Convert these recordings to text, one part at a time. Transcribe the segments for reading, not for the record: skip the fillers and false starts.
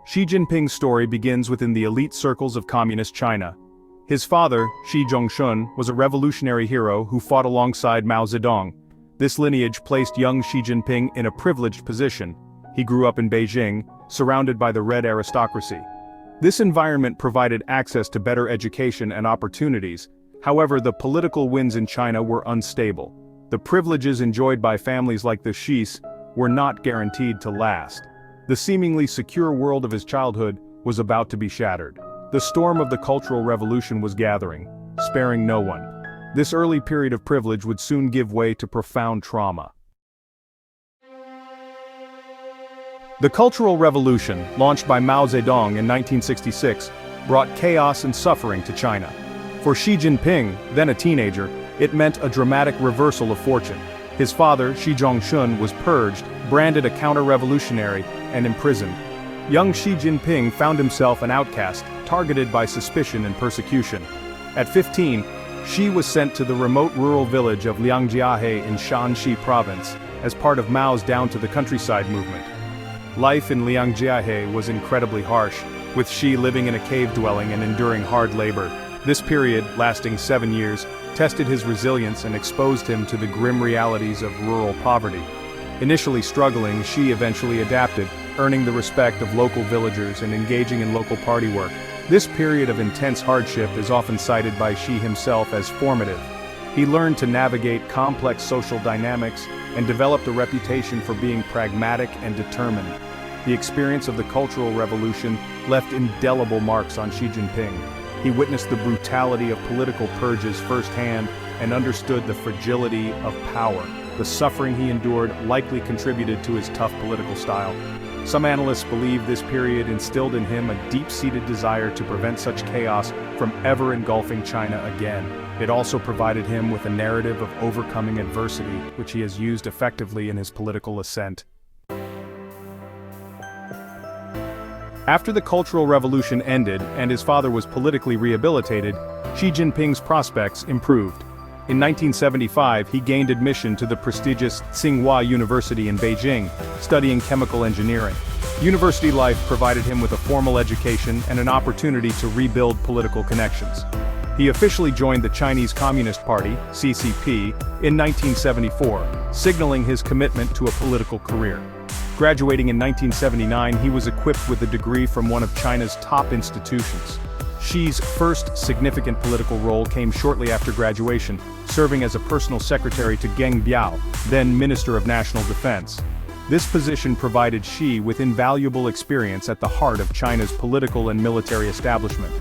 Xi Jinping's story begins within the elite circles of communist China. His father, Xi Jinping, was a revolutionary hero who fought alongside Mao Zedong. This lineage placed young Xi Jinping in a privileged position. He grew up in Beijing, surrounded by the red aristocracy. This environment provided access to better education and opportunities. However, the political winds in China were unstable. The privileges enjoyed by families like the Xis were not guaranteed to last. The seemingly secure world of his childhood was about to be shattered. The storm of the Cultural Revolution was gathering, sparing no one. This early period of privilege would soon give way to profound trauma. The Cultural Revolution, launched by Mao Zedong in 1966, brought chaos and suffering to China. For Xi Jinping, then a teenager, it meant a dramatic reversal of fortune. His father, Xi Jinping, was purged, branded a counter-revolutionary, and imprisoned. Young Xi Jinping found himself an outcast, targeted by suspicion and persecution. At 15, Xi was sent to the remote rural village of Liangjiahe in Shanghai province, as part of Mao's Down to the Countryside movement. Life in Liangjiahe was incredibly harsh, with Xi living in a cave dwelling and enduring hard labor. This period, lasting 7 years, tested his resilience and exposed him to the grim realities of rural poverty. Initially struggling, Xi eventually adapted, earning the respect of local villagers and engaging in local party work. This period of intense hardship is often cited by Xi himself as formative. He learned to navigate complex social dynamics and developed a reputation for being pragmatic and determined. The experience of the Cultural Revolution left indelible marks on Xi Jinping. He witnessed the brutality of political purges firsthand and understood the fragility of power. The suffering he endured likely contributed to his tough political style. Some analysts believe this period instilled in him a deep-seated desire to prevent such chaos from ever engulfing China again. It also provided him with a narrative of overcoming adversity, which he has used effectively in his political ascent. After the Cultural Revolution ended and his father was politically rehabilitated, Xi Jinping's prospects improved. In 1975, he gained admission to the prestigious Tsinghua University in Beijing, studying chemical engineering. University life provided him with a formal education and an opportunity to rebuild political connections. He officially joined the Chinese Communist Party, CCP, in 1974, signaling his commitment to a political career. Graduating in 1979, he was equipped with a degree from one of China's top institutions. Xi's first significant political role came shortly after graduation, serving as a personal secretary to Geng Biao, then Minister of National Defense. This position provided Xi with invaluable experience at the heart of China's political and military establishment.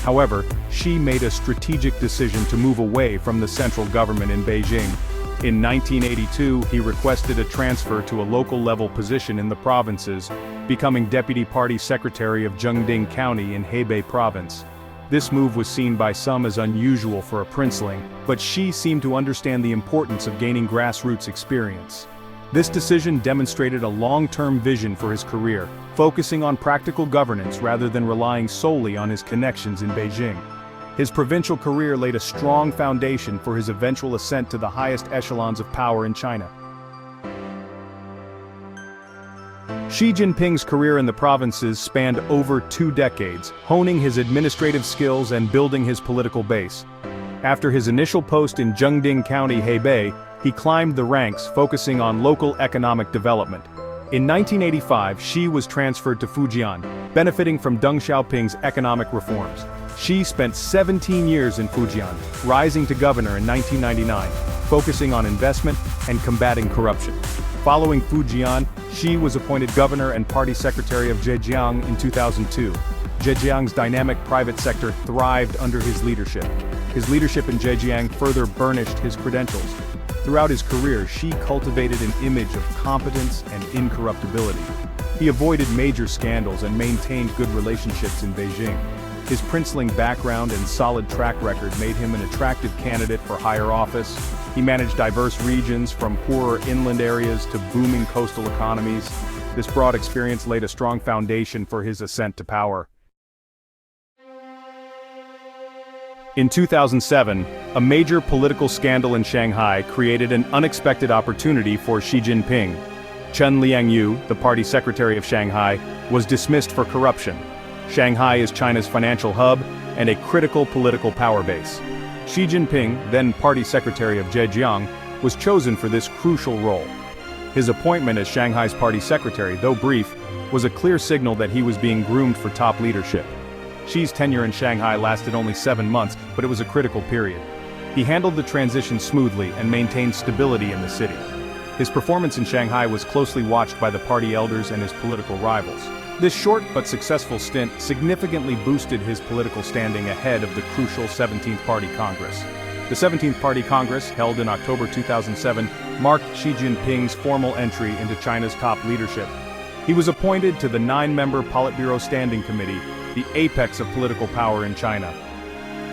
However, Xi made a strategic decision to move away from the central government in Beijing. In 1982, he requested a transfer to a local-level position in the provinces, becoming Deputy Party Secretary of Zhengding County in Hebei Province. This move was seen by some as unusual for a princeling, but Xi seemed to understand the importance of gaining grassroots experience. This decision demonstrated a long-term vision for his career, focusing on practical governance rather than relying solely on his connections in Beijing. His provincial career laid a strong foundation for his eventual ascent to the highest echelons of power in China. Xi Jinping's career in the provinces spanned over 2 decades, honing his administrative skills and building his political base. After his initial post in Zhengding County, Hebei, he climbed the ranks, focusing on local economic development. In 1985, Xi was transferred to Fujian, benefiting from Deng Xiaoping's economic reforms. Xi spent 17 years in Fujian, rising to governor in 1999, focusing on investment and combating corruption. Following Fujian, Xi was appointed governor and party secretary of Zhejiang in 2002. Zhejiang's dynamic private sector thrived under his leadership. His leadership in Zhejiang further burnished his credentials. Throughout his career, Xi cultivated an image of competence and incorruptibility. He avoided major scandals and maintained good relationships in Beijing. His princeling background and solid track record made him an attractive candidate for higher office. He managed diverse regions from poorer inland areas to booming coastal economies. This broad experience laid a strong foundation for his ascent to power. In 2007, a major political scandal in Shanghai created an unexpected opportunity for Xi Jinping. Chen Liangjiahe, the party secretary of Shanghai, was dismissed for corruption. Shanghai is China's financial hub and a critical political power base. Xi Jinping, then party secretary of Zhejiang, was chosen for this crucial role. His appointment as Shanghai's party secretary, though brief, was a clear signal that he was being groomed for top leadership. Xi's tenure in Shanghai lasted only 7 months, but it was a critical period. He handled the transition smoothly and maintained stability in the city. His performance in Shanghai was closely watched by the party elders and his political rivals. This short but successful stint significantly boosted his political standing ahead of the crucial 17th Party Congress. The 17th Party Congress, held in October 2007, marked Xi Jinping's formal entry into China's top leadership. He was appointed to the 9-member Politburo Standing Committee, the apex of political power in China.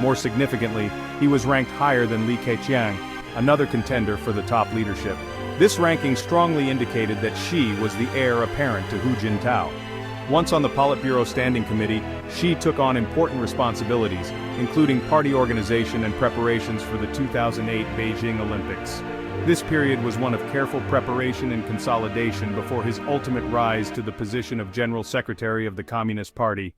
More significantly, he was ranked higher than Li Keqiang, another contender for the top leadership. This ranking strongly indicated that Xi was the heir apparent to Hu Jintao. Once on the Politburo Standing Committee, Xi took on important responsibilities, including party organization and preparations for the 2008 Beijing Olympics. This period was one of careful preparation and consolidation before his ultimate rise to the position of General Secretary of the Communist Party.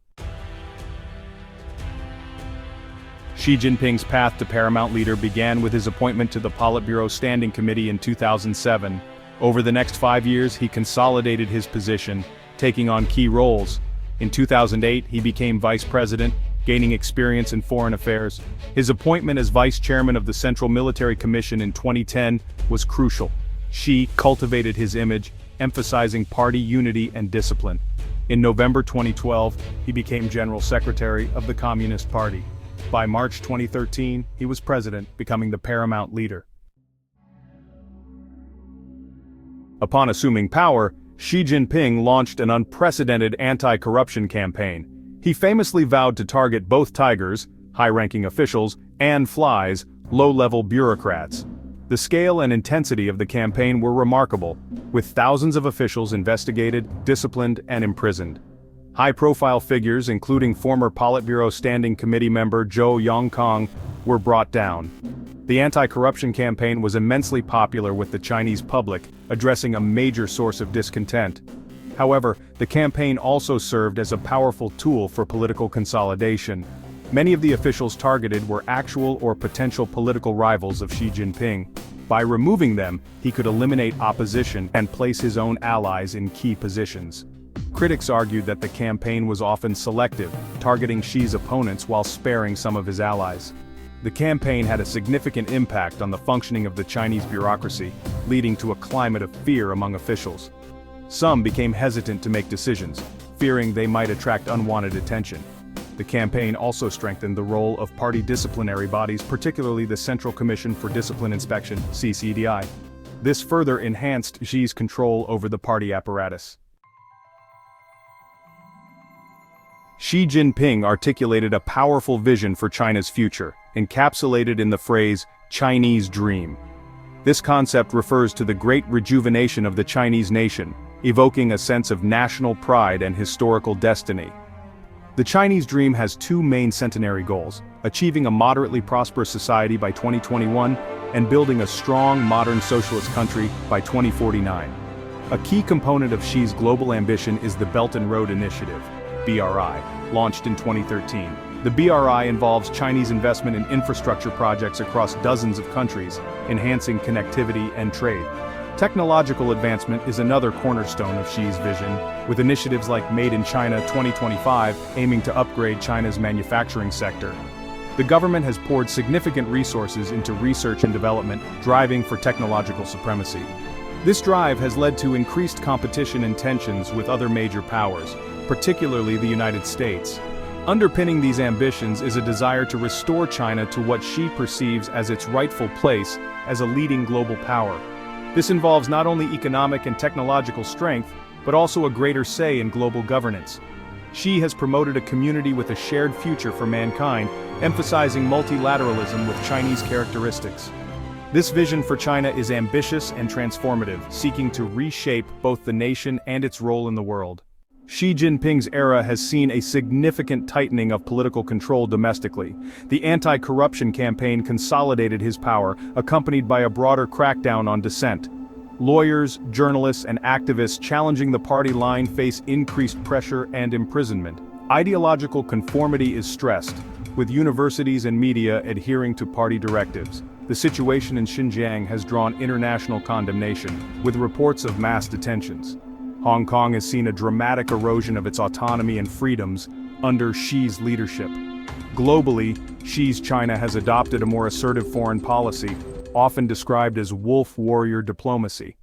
Xi Jinping's path to paramount leader began with his appointment to the Politburo Standing Committee in 2007. Over the next 5 years, he consolidated his position, taking on key roles. In 2008, he became vice president, gaining experience in foreign affairs. His appointment as vice chairman of the Central Military Commission in 2010 was crucial. Xi cultivated his image, emphasizing party unity and discipline. In November 2012, he became general secretary of the Communist Party. By March 2013, he was president, becoming the paramount leader. Upon assuming power, Xi Jinping launched an unprecedented anti-corruption campaign. He famously vowed to target both tigers, high-ranking officials, and flies, low-level bureaucrats. The scale and intensity of the campaign were remarkable, with thousands of officials investigated, disciplined, and imprisoned. High-profile figures, including former Politburo Standing Committee member Zhou Yongkang, were brought down. The anti-corruption campaign was immensely popular with the Chinese public, addressing a major source of discontent. However, the campaign also served as a powerful tool for political consolidation. Many of the officials targeted were actual or potential political rivals of Xi Jinping. By removing them, he could eliminate opposition and place his own allies in key positions. Critics argued that the campaign was often selective, targeting Xi's opponents while sparing some of his allies. The campaign had a significant impact on the functioning of the Chinese bureaucracy, leading to a climate of fear among officials. Some became hesitant to make decisions, fearing they might attract unwanted attention. The campaign also strengthened the role of party disciplinary bodies, particularly the Central Commission for Discipline Inspection, CCDI. This further enhanced Xi's control over the party apparatus. Xi Jinping articulated a powerful vision for China's future, encapsulated in the phrase, Chinese Dream. This concept refers to the great rejuvenation of the Chinese nation, evoking a sense of national pride and historical destiny. The Chinese Dream has 2 main centenary goals: achieving a moderately prosperous society by 2021 and building a strong, modern socialist country by 2049. A key component of Xi's global ambition is the Belt and Road Initiative, BRI, launched in 2013. The BRI involves Chinese investment in infrastructure projects across dozens of countries, enhancing connectivity and trade. Technological advancement is another cornerstone of Xi's vision, with initiatives like Made in China 2025 aiming to upgrade China's manufacturing sector. The government has poured significant resources into research and development, driving for technological supremacy. This drive has led to increased competition and tensions with other major powers, particularly the United States. Underpinning these ambitions is a desire to restore China to what Xi perceives as its rightful place as a leading global power. This involves not only economic and technological strength, but also a greater say in global governance. Xi has promoted a community with a shared future for mankind, emphasizing multilateralism with Chinese characteristics. This vision for China is ambitious and transformative, seeking to reshape both the nation and its role in the world. Xi Jinping's era has seen a significant tightening of political control domestically. The anti-corruption campaign consolidated his power, accompanied by a broader crackdown on dissent. Lawyers, journalists, and activists challenging the party line face increased pressure and imprisonment. Ideological conformity is stressed, with universities and media adhering to party directives. The situation in Xinjiang has drawn international condemnation, with reports of mass detentions. Hong Kong has seen a dramatic erosion of its autonomy and freedoms under Xi's leadership. Globally, Xi's China has adopted a more assertive foreign policy, often described as wolf warrior diplomacy.